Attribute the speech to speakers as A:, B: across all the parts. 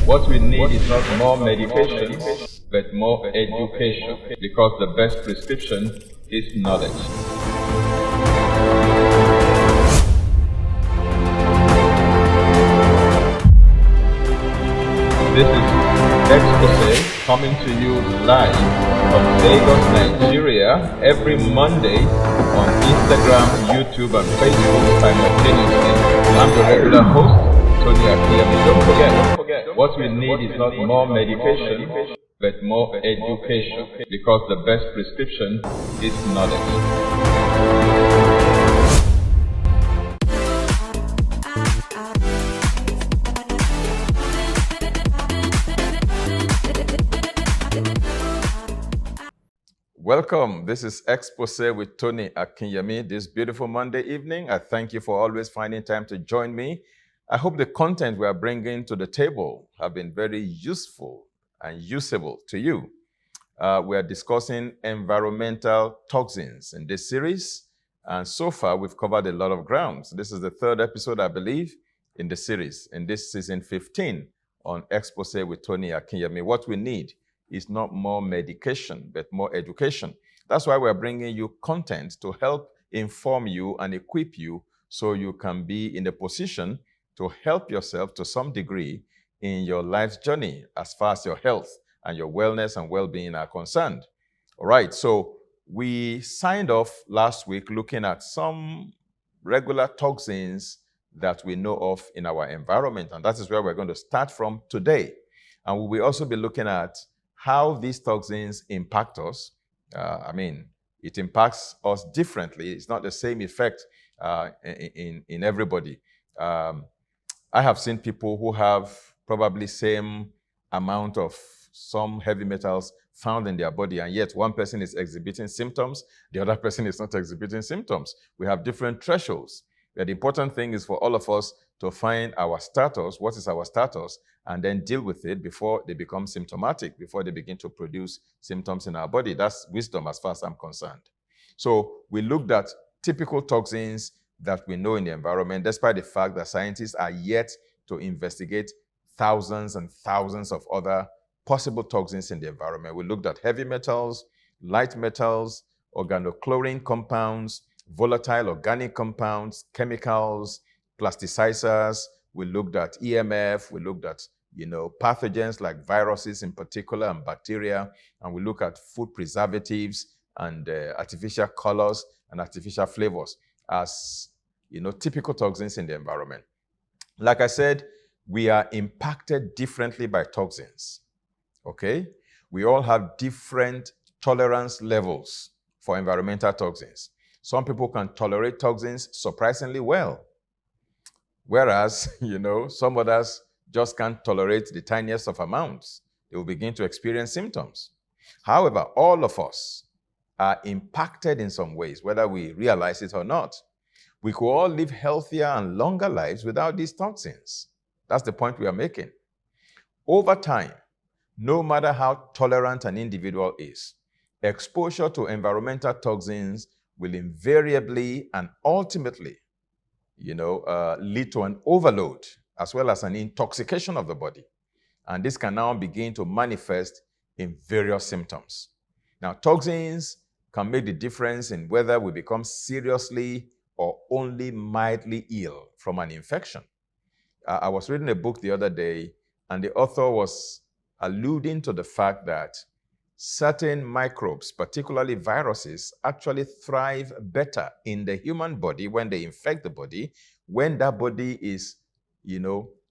A: What we need is not more medication, but more education, because the best prescription is knowledge. This is Exposé coming to you live from Lagos, Nigeria, every Monday on Instagram, YouTube, and Facebook simultaneously. I'm the regular host, Tony Akinyemi. Don't forget, what we need is not more medication, but more education, because the best prescription is knowledge. Welcome. This is Exposé with Tony Akinyemi. This beautiful Monday evening, I thank you for always finding time to join me. I hope the content we are bringing to the table have been very useful and usable to you. We are discussing environmental toxins in this series, and so far we've covered a lot of ground. This is the third episode, I believe, in the series, in this season 15 on Exposé with Tony Akinyemi. What we need is not more medication, but more education. That's why we're bringing you content to help inform you and equip you so you can be in a position to help yourself to some degree in your life's journey as far as your health and your wellness and well-being are concerned. All right, so we signed off last week looking at some regular toxins that we know of in our environment, and that is where we're going to start from today. And we will also be looking at how these toxins impact us. It impacts us differently. It's not the same effect in everybody. I have seen people who have probably same amount of some heavy metals found in their body, and yet one person is exhibiting symptoms, the other person is not exhibiting symptoms. We have different thresholds. The important thing is for all of us to find our status, what is our status, and then deal with it before they become symptomatic, before they begin to produce symptoms in our body. That's wisdom as far as I'm concerned. So we looked at typical toxins that we know in the environment, despite the fact that scientists are yet to investigate thousands and thousands of other possible toxins in the environment. We looked at heavy metals, light metals, organochlorine compounds, volatile organic compounds, chemicals, plasticizers. We looked at EMF. We looked at pathogens like viruses in particular and bacteria. And we look at food preservatives and artificial colors and artificial flavors as typical toxins in the environment. Like I said, we are impacted differently by toxins. Okay? We all have different tolerance levels for environmental toxins. Some people can tolerate toxins surprisingly well, whereas, some others just can't tolerate the tiniest of amounts. They will begin to experience symptoms. However, all of us are impacted in some ways, whether we realize it or not. We could all live healthier and longer lives without these toxins. That's the point we are making. Over time, no matter how tolerant an individual is, exposure to environmental toxins will invariably and ultimately, lead to an overload as well as an intoxication of the body. And this can now begin to manifest in various symptoms. Now, toxins can make the difference in whether we become seriously or only mildly ill from an infection. I was reading a book the other day, and the author was alluding to the fact that certain microbes, particularly viruses, actually thrive better in the human body when they infect the body, when that body is,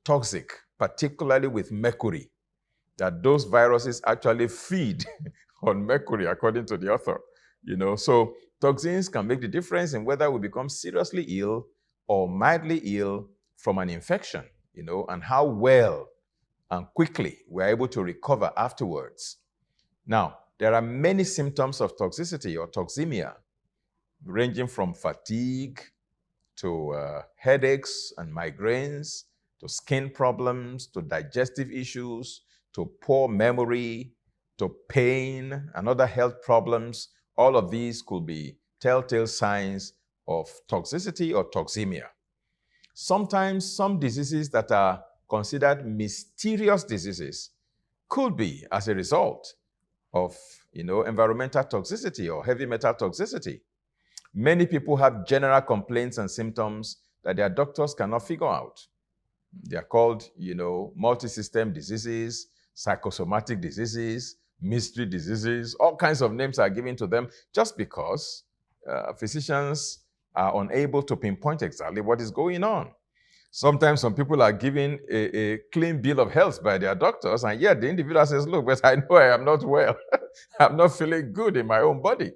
A: toxic, particularly with mercury. That those viruses actually feed on mercury, according to the author. So toxins can make the difference in whether we become seriously ill or mildly ill from an infection, and how well and quickly we're able to recover afterwards. Now, there are many symptoms of toxicity or toxemia, ranging from fatigue to headaches and migraines, to skin problems, to digestive issues, to poor memory, to pain and other health problems. All of these could be telltale signs of toxicity or toxemia. Sometimes some diseases that are considered mysterious diseases could be as a result of, environmental toxicity or heavy metal toxicity. Many people have general complaints and symptoms that their doctors cannot figure out. They are called, multi-system diseases, psychosomatic diseases, mystery diseases. All kinds of names are given to them just because physicians are unable to pinpoint exactly what is going on. Sometimes some people are given a clean bill of health by their doctors, and yet the individual says, look, but I know I am not well. I'm not feeling good in my own body.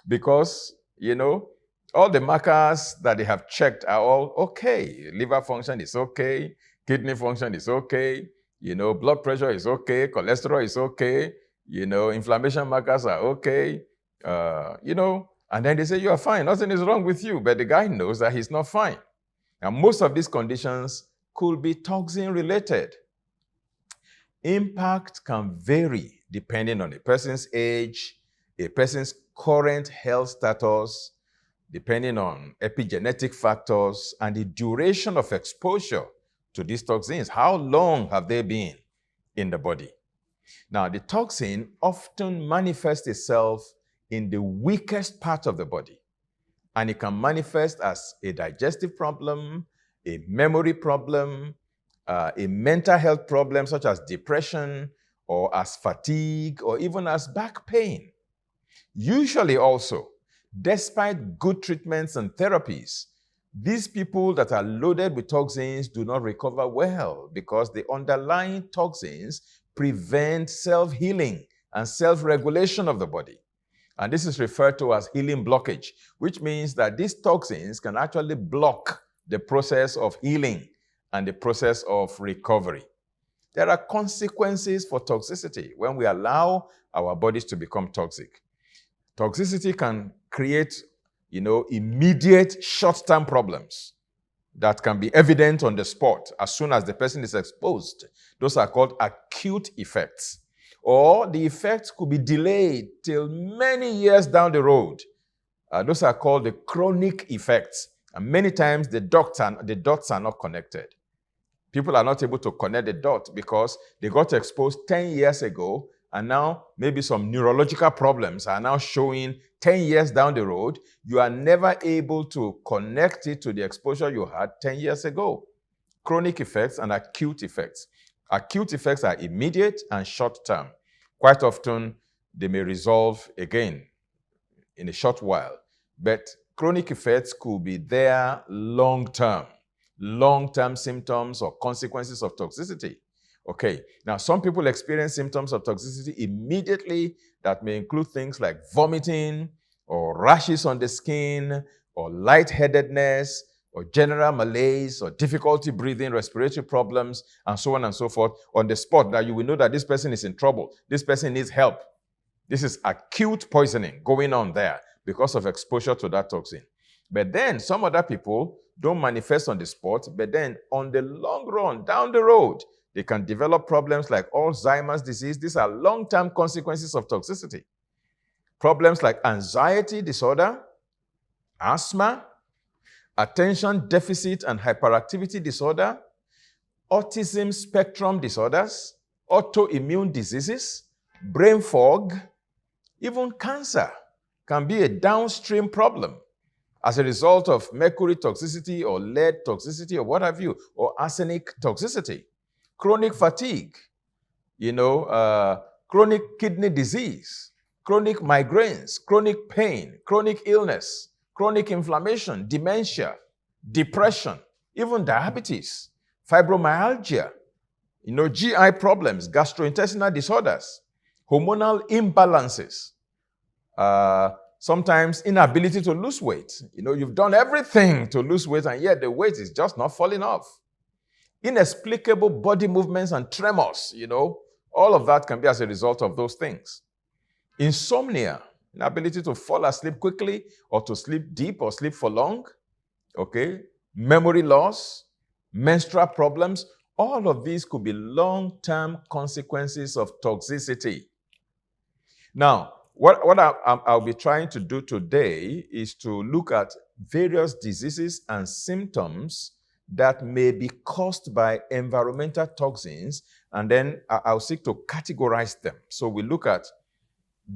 A: Because, all the markers that they have checked are all okay. Liver function is okay. Kidney function is okay. Blood pressure is okay. Cholesterol is okay. Inflammation markers are okay. And then they say, you are fine. Nothing is wrong with you. But the guy knows that he's not fine. And most of these conditions could be toxin-related. Impact can vary depending on a person's age, a person's current health status, depending on epigenetic factors, and the duration of exposure to these toxins. How long have they been in the body? Now, the toxin often manifests itself in the weakest part of the body. And it can manifest as a digestive problem, a memory problem, a mental health problem such as depression, or as fatigue, or even as back pain. Usually also, despite good treatments and therapies, these people that are loaded with toxins do not recover well because the underlying toxins prevent self-healing and self-regulation of the body. And this is referred to as healing blockage, which means that these toxins can actually block the process of healing and the process of recovery. There are consequences for toxicity when we allow our bodies to become toxic. Toxicity can create, immediate short-term problems that can be evident on the spot as soon as the person is exposed. Those are called acute effects. Or the effects could be delayed till many years down the road. Those are called the chronic effects. And many times the dots are not connected. People are not able to connect the dots because they got exposed 10 years ago, and now maybe some neurological problems are now showing 10 years down the road. You are never able to connect it to the exposure you had 10 years ago. Chronic effects and acute effects. Acute effects are immediate and short-term. Quite often, they may resolve again in a short while. But chronic effects could be there long-term symptoms or consequences of toxicity. Okay, now some people experience symptoms of toxicity immediately that may include things like vomiting or rashes on the skin or lightheadedness or general malaise or difficulty breathing, respiratory problems, and so on and so forth on the spot. That you will know that this person is in trouble. This person needs help. This is acute poisoning going on there because of exposure to that toxin. But then some other people don't manifest on the spot, but then on the long run, down the road, they can develop problems like Alzheimer's disease. These are long-term consequences of toxicity. Problems like anxiety disorder, asthma, attention deficit and hyperactivity disorder, autism spectrum disorders, autoimmune diseases, brain fog, even cancer can be a downstream problem as a result of mercury toxicity or lead toxicity or what have you, or arsenic toxicity. Chronic fatigue, chronic kidney disease, chronic migraines, chronic pain, chronic illness, chronic inflammation, dementia, depression, even diabetes, fibromyalgia, GI problems, gastrointestinal disorders, hormonal imbalances, sometimes inability to lose weight. You've done everything to lose weight and yet the weight is just not falling off. Inexplicable body movements and tremors, all of that can be as a result of those things. Insomnia, inability to fall asleep quickly or to sleep deep or sleep for long, okay? Memory loss, menstrual problems, all of these could be long-term consequences of toxicity. Now, what I'll be trying to do today is to look at various diseases and symptoms that may be caused by environmental toxins, and then I'll seek to categorize them. So we look at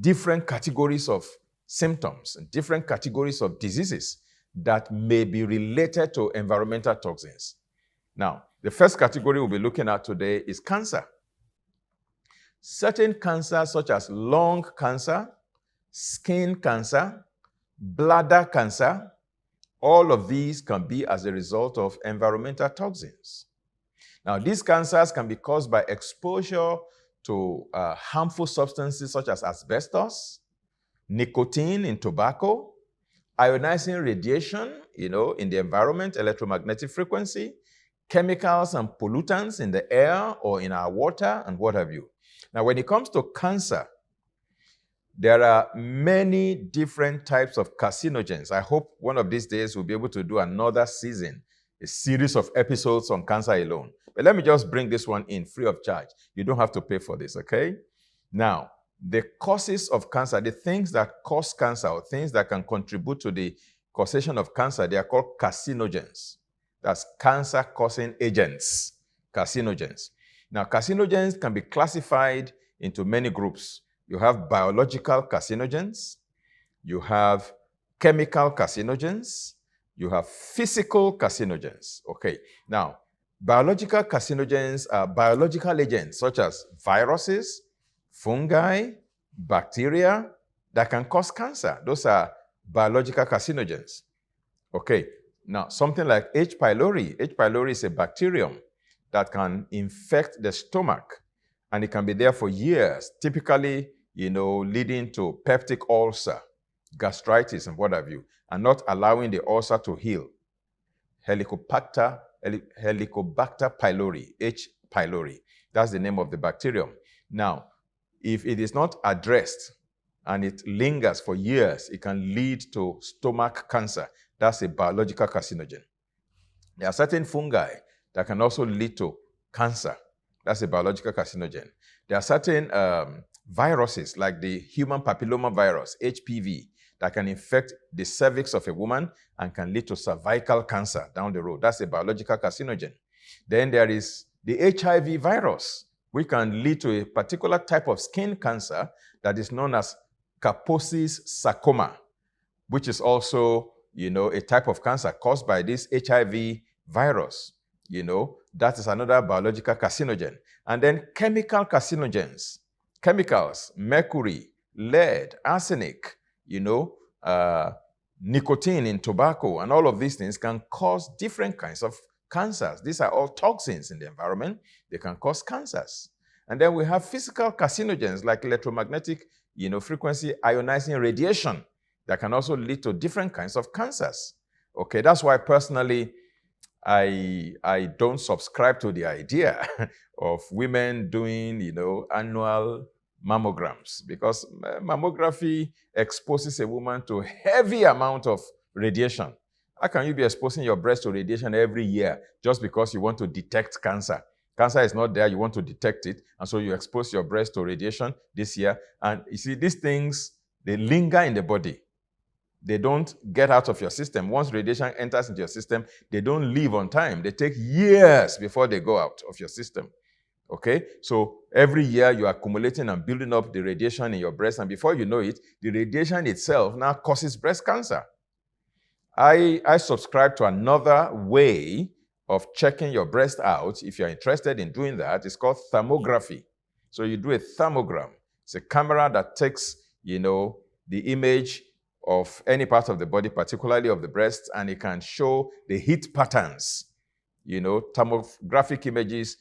A: different categories of symptoms and different categories of diseases that may be related to environmental toxins. Now, the first category we'll be looking at today is cancer. Certain cancers such as lung cancer, skin cancer, bladder cancer, all of these can be as a result of environmental toxins. Now, these cancers can be caused by exposure to harmful substances such as asbestos, nicotine in tobacco, ionizing radiation, in the environment, electromagnetic frequency, chemicals and pollutants in the air or in our water, and what have you. Now, when it comes to cancer, there are many different types of carcinogens. I hope one of these days we'll be able to do another season, a series of episodes on cancer alone. But let me just bring this one in free of charge. You don't have to pay for this, okay? Now, the causes of cancer, the things that cause cancer or things that can contribute to the causation of cancer, they are called carcinogens. That's cancer-causing agents, carcinogens. Now, carcinogens can be classified into many groups. You have biological carcinogens, you have chemical carcinogens, you have physical carcinogens. Okay, now, biological carcinogens are biological agents such as viruses, fungi, bacteria that can cause cancer. Those are biological carcinogens. Okay, now something like H. pylori. H. pylori is a bacterium that can infect the stomach, and it can be there for years, typically, leading to peptic ulcer, gastritis, and what have you, and not allowing the ulcer to heal. Helicobacter pylori, H. pylori. That's the name of the bacterium. Now, if it is not addressed and it lingers for years, it can lead to stomach cancer. That's a biological carcinogen. There are certain fungi that can also lead to cancer. That's a biological carcinogen. There are certain viruses like the human papilloma virus, HPV, that can infect the cervix of a woman and can lead to cervical cancer down the road. That's a biological carcinogen. Then there is the HIV virus, which can lead to a particular type of skin cancer that is known as Kaposi's sarcoma, which is also, a type of cancer caused by this HIV virus. That is another biological carcinogen. And then chemical carcinogens. Chemicals, mercury, lead, arsenic, nicotine in tobacco, and all of these things can cause different kinds of cancers. These are all toxins in the environment. They can cause cancers. And then we have physical carcinogens like electromagnetic, frequency ionizing radiation that can also lead to different kinds of cancers. Okay, that's why personally, I don't subscribe to the idea of women doing, annual mammograms, because mammography exposes a woman to heavy amount of radiation. How can you be exposing your breast to radiation every year just because you want to detect cancer? Cancer is not there, you want to detect it, and so you expose your breast to radiation this year. And you see, these things, they linger in the body. They don't get out of your system. Once radiation enters into your system, they don't leave on time. They take years before they go out of your system. Okay? So every year you are accumulating and building up the radiation in your breast, and before you know it, the radiation itself now causes breast cancer. I subscribe to another way of checking your breast out. If you're interested in doing that, it's called thermography. So you do a thermogram. It's a camera that takes, the image of any part of the body, particularly of the breast, and it can show the heat patterns. Thermographic images,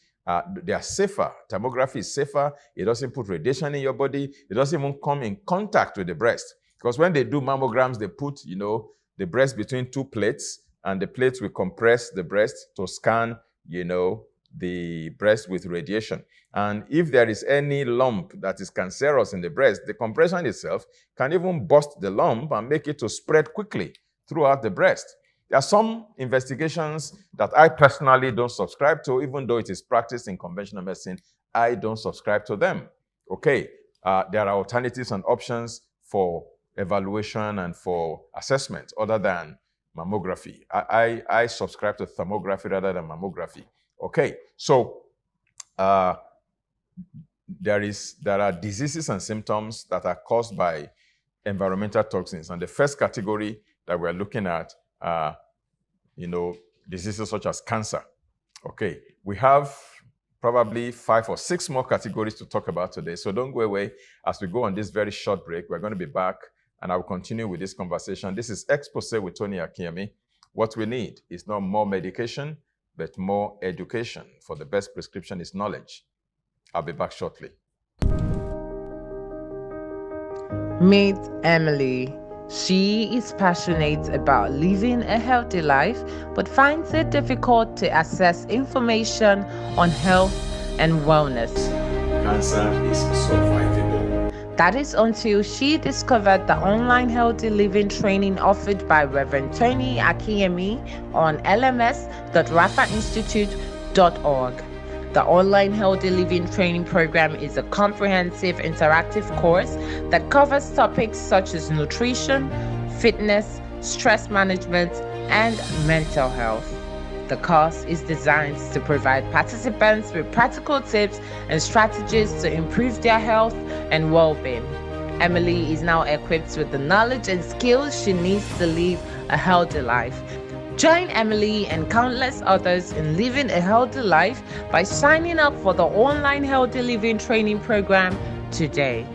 A: they are safer. Thermography is safer. It doesn't put radiation in your body. It doesn't even come in contact with the breast. Because when they do mammograms, they put, the breast between two plates, and the plates will compress the breast to scan, the breast with radiation. And if there is any lump that is cancerous in the breast, the compression itself can even burst the lump and make it to spread quickly throughout the breast. There are some investigations that I personally don't subscribe to, even though it is practiced in conventional medicine. I don't subscribe to them. Okay, there are alternatives and options for evaluation and for assessment other than mammography. I subscribe to thermography rather than mammography. Okay, so there are diseases and symptoms that are caused by environmental toxins. And the first category that we're looking at are, diseases such as cancer. Okay, we have probably 5 or 6 more categories to talk about today. So don't go away. As we go on this very short break, we're going to be back and I will continue with this conversation. This is Exposé with Tony Akinyemi. What we need is not more medication, but more education. For the best prescription is knowledge. I'll be back shortly.
B: Meet Emily. She is passionate about living a healthy life, but finds it difficult to access information on health and wellness.
A: Cancer is survivable.
B: That is until she discovered the online healthy living training offered by Reverend Tony Akinyemi on lms.rafainstitute.org. The online healthy living training program is a comprehensive interactive course that covers topics such as nutrition, fitness, stress management, and mental health. The course is designed to provide participants with practical tips and strategies to improve their health and well-being. Emily is now equipped with the knowledge and skills she needs to live a healthy life. Join Emily and countless others in living a healthy life by signing up for the online healthy living training program today.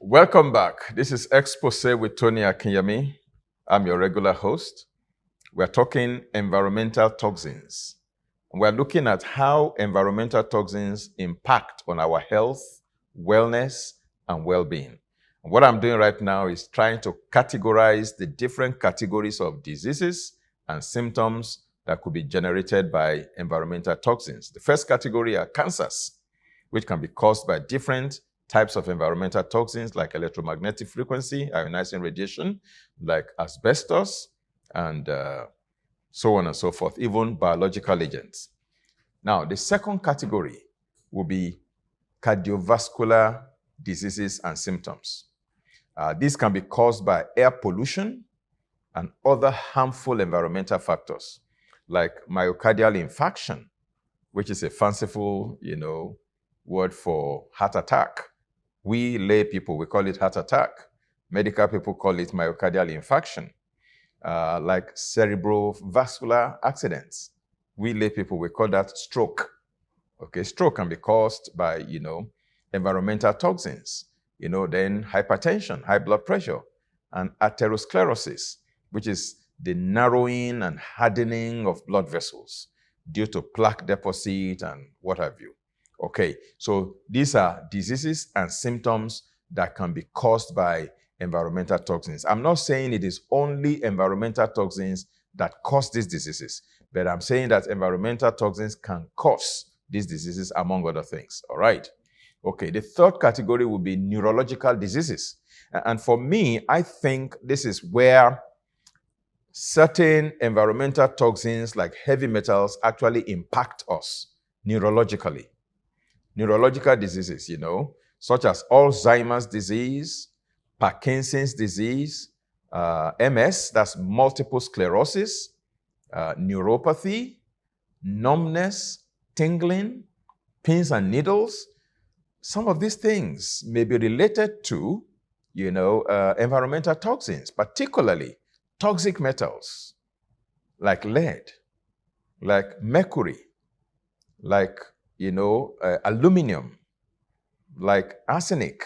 A: Welcome back. This is Exposé with Tony Akinyemi. I'm your regular host. We're talking environmental toxins. We're looking at how environmental toxins impact on our health, wellness, and well-being. And what I'm doing right now is trying to categorize the different categories of diseases and symptoms that could be generated by environmental toxins. The first category are cancers, which can be caused by different types of environmental toxins like electromagnetic frequency, ionizing radiation, like asbestos, and so on and so forth, even biological agents. Now, the second category will be cardiovascular diseases and symptoms. These can be caused by air pollution and other harmful environmental factors, like myocardial infarction, which is a fanciful, word for heart attack. We lay people, we call it heart attack. Medical people call it myocardial infarction. Like cerebrovascular accidents. We lay people, we call that stroke. Okay, stroke can be caused by, environmental toxins, then hypertension, high blood pressure, and atherosclerosis, which is the narrowing and hardening of blood vessels due to plaque deposit and what have you. Okay, so these are diseases and symptoms that can be caused by environmental toxins. I'm not saying it is only environmental toxins that cause these diseases, but I'm saying that environmental toxins can cause these diseases, among other things. All right. Okay, the third category will be neurological diseases. And for me, I think this is where certain environmental toxins like heavy metals actually impact us neurologically. Neurological diseases, such as Alzheimer's disease, Parkinson's disease, MS, that's multiple sclerosis, neuropathy, numbness, tingling, pins and needles. Some of these things may be related to, environmental toxins, particularly toxic metals like lead, like mercury, like, aluminum, like arsenic,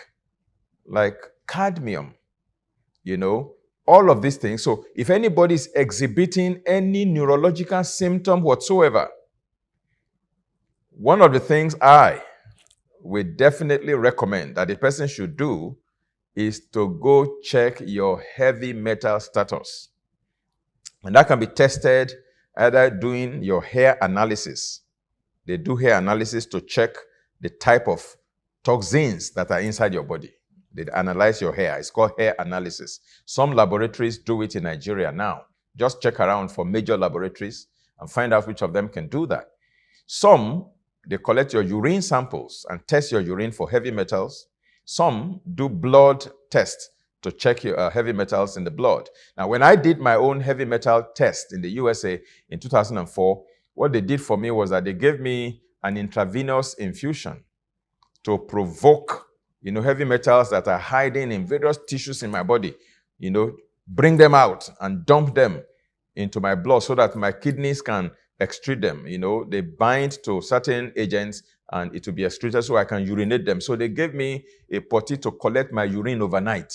A: like cadmium, all of these things. So if anybody is exhibiting any neurological symptom whatsoever, one of the things I would definitely recommend that the person should do is to go check your heavy metal status. And that can be tested either doing your hair analysis. They do hair analysis to check the type of toxins that are inside your body. They analyze your hair. It's called hair analysis. Some laboratories do it in Nigeria now. Just check around for major laboratories and find out which of them can do that. Some they collect your urine samples and test your urine for heavy metals. Some do blood tests to check your heavy metals in the blood. Now, when I did my own heavy metal test in the USA in 2004, what they did for me was that they gave me an intravenous infusion to provoke, heavy metals that are hiding in various tissues in my body, bring them out and dump them into my blood so that my kidneys can extrude them. They bind to certain agents and it will be extruded so I can urinate them. So they gave me a potty to collect my urine overnight.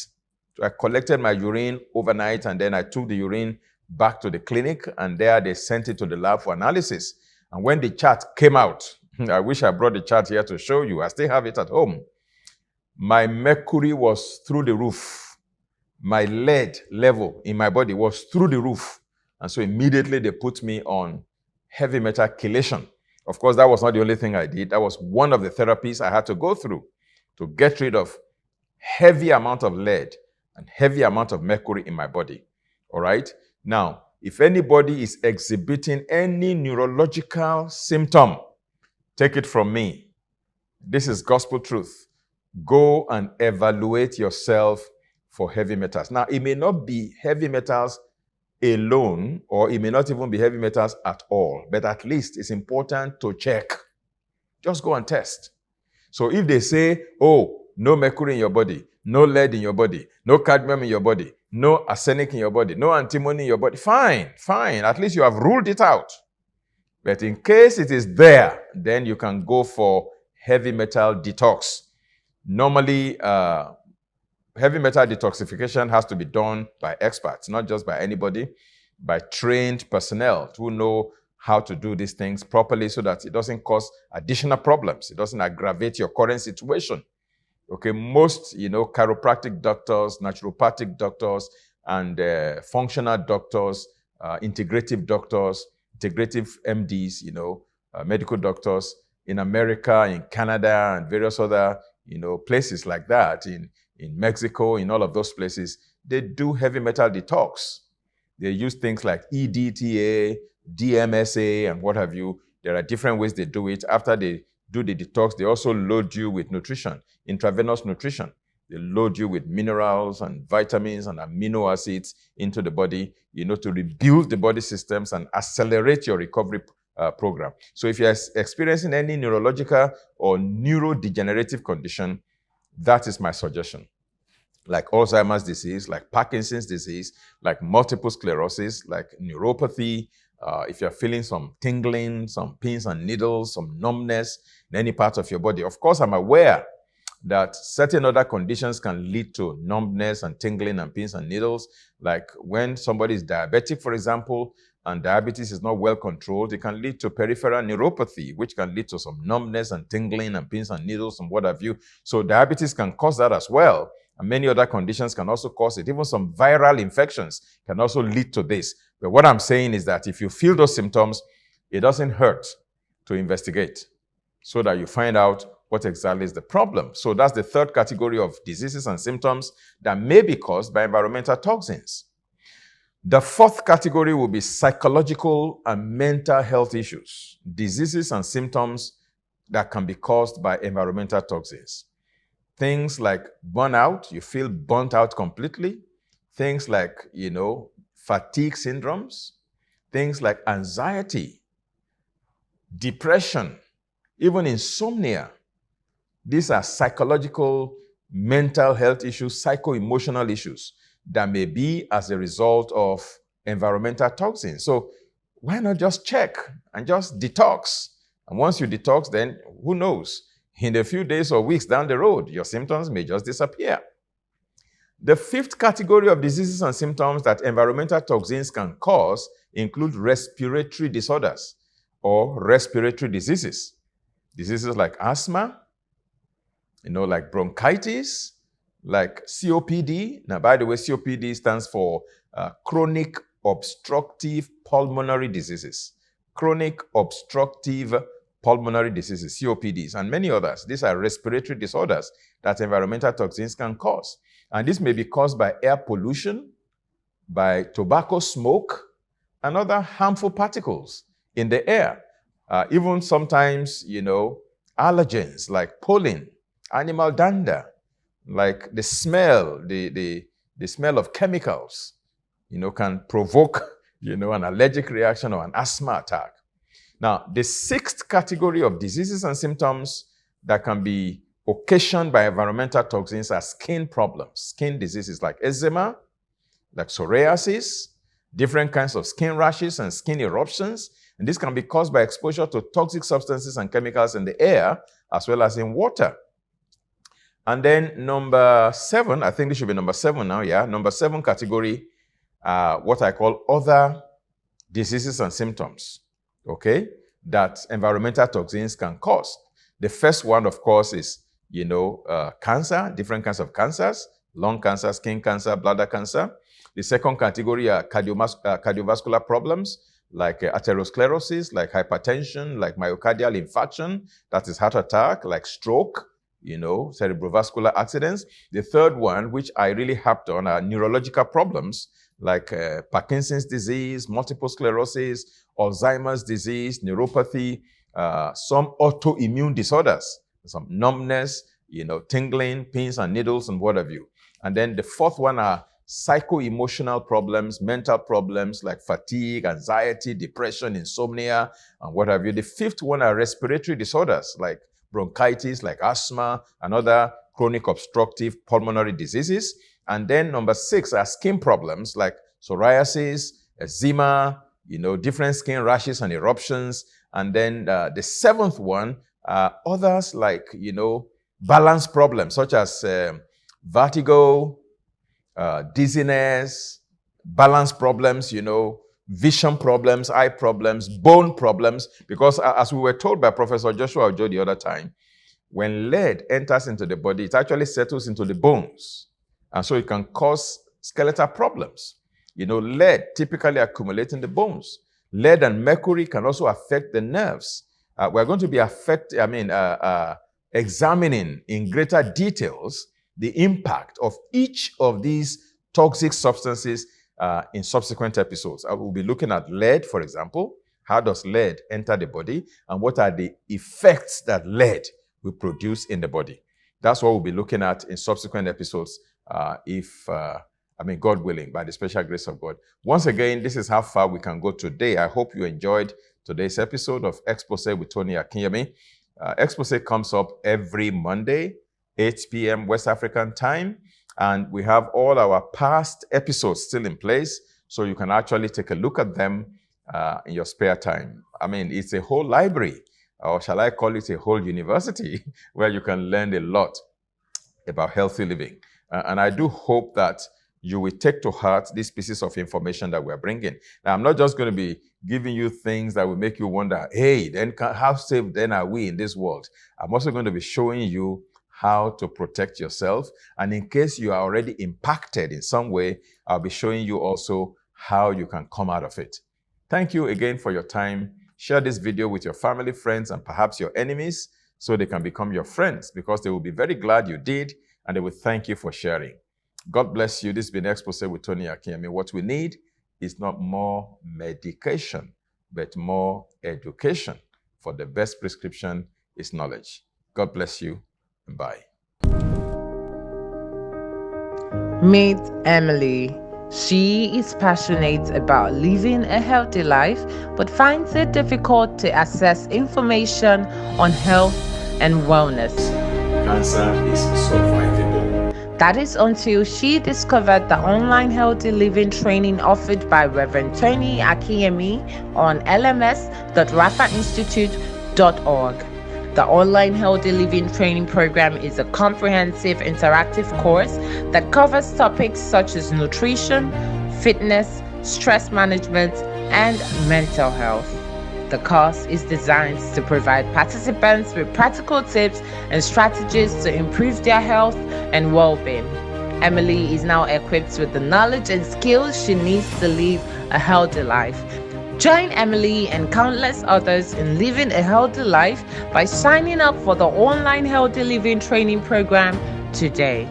A: So I collected my urine overnight and then I took the urine back to the clinic and there they sent it to the lab for analysis. And when the chart came out, I wish I brought the chart here to show you. I still have it at home. My mercury was through the roof. My lead level in my body was through the roof. And so immediately they put me on heavy metal chelation. Of course, that was not the only thing I did. That was one of the therapies I had to go through to get rid of heavy amount of lead and heavy amount of mercury in my body. All right? Now, if anybody is exhibiting any neurological symptom, take it from me. This is gospel truth. Go and evaluate yourself for heavy metals. Now, it may not be heavy metals alone, or it may not even be heavy metals at all, but at least it's important to check. Just go and test. So if they say, oh, no mercury in your body, no lead in your body, no cadmium in your body, no arsenic in your body, no antimony in your body, fine. At least you have ruled it out. But in case it is there, then you can go for heavy metal detox. Normally, heavy metal detoxification has to be done by experts, not just by anybody, by trained personnel who know how to do these things properly so that it doesn't cause additional problems. It doesn't aggravate your current situation. Okay, most, chiropractic doctors, naturopathic doctors, and functional doctors, integrative doctors, integrative MDs, medical doctors in America, in Canada, and various other, places like that, in Mexico, in all of those places, they do heavy metal detox. They use things like EDTA, DMSA, and what have you. There are different ways they do it. After they do the detox, they also load you with nutrition, intravenous nutrition. They load you with minerals and vitamins and amino acids into the body, to rebuild the body systems and accelerate your recovery program. So if you're experiencing any neurological or neurodegenerative condition, that is my suggestion. Like Alzheimer's disease, like Parkinson's disease, like multiple sclerosis, like neuropathy, if you're feeling some tingling, some pins and needles, some numbness in any part of your body. Of course, I'm aware that certain other conditions can lead to numbness and tingling and pins and needles. Like when somebody is diabetic, for example, and diabetes is not well controlled, it can lead to peripheral neuropathy, which can lead to some numbness and tingling and pins and needles and what have you. So diabetes can cause that as well. And many other conditions can also cause it. Even some viral infections can also lead to this. But what I'm saying is that if you feel those symptoms, it doesn't hurt to investigate so that you find out what exactly is the problem. So that's the third category of diseases and symptoms that may be caused by environmental toxins. The fourth category will be psychological and mental health issues, diseases and symptoms that can be caused by environmental toxins. Things like burnout, you feel burnt out completely. Things like, fatigue syndromes. Things like anxiety, depression, even insomnia. These are psychological, mental health issues, psycho-emotional issues that may be as a result of environmental toxins. So why not just check and just detox? And once you detox, then who knows? In a few days or weeks down the road, your symptoms may just disappear. The fifth category of diseases and symptoms that environmental toxins can cause include respiratory disorders or respiratory diseases. Diseases like asthma, like bronchitis, like COPD. Now, by the way, COPD stands for chronic obstructive pulmonary diseases. Chronic obstructive pulmonary diseases, COPDs, and many others. These are respiratory disorders that environmental toxins can cause. And this may be caused by air pollution, by tobacco smoke, and other harmful particles in the air. Even sometimes, allergens like pollen, animal dander, like the smell, the smell of chemicals, can provoke, an allergic reaction or an asthma attack. Now, the sixth category of diseases and symptoms that can be occasioned by environmental toxins are skin problems, skin diseases like eczema, like psoriasis, different kinds of skin rashes and skin eruptions. And this can be caused by exposure to toxic substances and chemicals in the air, as well as in water. And then number 7, I think this should be number 7 now, yeah. Number 7 category, what I call other diseases and symptoms, okay, that environmental toxins can cause. The first one, of course, is, cancer, different kinds of cancers, lung cancer, skin cancer, bladder cancer. The second category are cardiovascular problems, like atherosclerosis, like hypertension, like myocardial infarction, that is heart attack, like stroke, cerebrovascular accidents. The third one, which I really harped on, are neurological problems, like Parkinson's disease, multiple sclerosis, Alzheimer's disease, neuropathy, some autoimmune disorders, some numbness, tingling, pins and needles and what have you. And then the fourth one are psycho-emotional problems, mental problems like fatigue, anxiety, depression, insomnia, and what have you. The fifth one are respiratory disorders like bronchitis, like asthma, and other chronic obstructive pulmonary diseases. And then number 6 are skin problems like psoriasis, eczema, different skin rashes and eruptions. And then the 7th one are others like, balance problems such as vertigo, dizziness, balance problems, vision problems, eye problems, bone problems. Because as we were told by Professor Joshua Ojo the other time, when lead enters into the body, it actually settles into the bones. And so it can cause skeletal problems. Lead typically accumulates in the bones. Lead and mercury can also affect the nerves. We're going to be examining in greater details the impact of each of these toxic substances in subsequent episodes. I will be looking at lead, for example. How does lead enter the body? And what are the effects that lead will produce in the body? That's what we'll be looking at in subsequent episodes, God willing, by the special grace of God. Once again, this is how far we can go today. I hope you enjoyed today's episode of Exposé with Tony Akinyemi. Exposé comes up every Monday, 8 p.m. West African time, and we have all our past episodes still in place, so you can actually take a look at them in your spare time. It's a whole library, or shall I call it a whole university, where you can learn a lot about healthy living. And I do hope that you will take to heart these pieces of information that we're bringing. Now, I'm not just going to be giving you things that will make you wonder, hey, then how safe then are we in this world? I'm also going to be showing you how to protect yourself. And in case you are already impacted in some way, I'll be showing you also how you can come out of it. Thank you again for your time. Share this video with your family, friends, and perhaps your enemies so they can become your friends, because they will be very glad you did, and they will thank you for sharing. God bless you. This has been Exposé with Tony Akinyemi. What we need is not more medication, but more education. For the best prescription is knowledge. God bless you, and bye.
B: Meet Emily. She is passionate about living a healthy life, but finds it difficult to access information on health and wellness.
A: Cancer is survivable.
B: That is until she discovered the online healthy living training offered by Reverend Tony Akinyemi on lms.rafainstitute.org. The online healthy living training program is a comprehensive interactive course that covers topics such as nutrition, fitness, stress management, and mental health. The course is designed to provide participants with practical tips and strategies to improve their health and well-being. Emily is now equipped with the knowledge and skills she needs to live a healthy life. Join Emily and countless others in living a healthy life by signing up for the online healthy living training program today.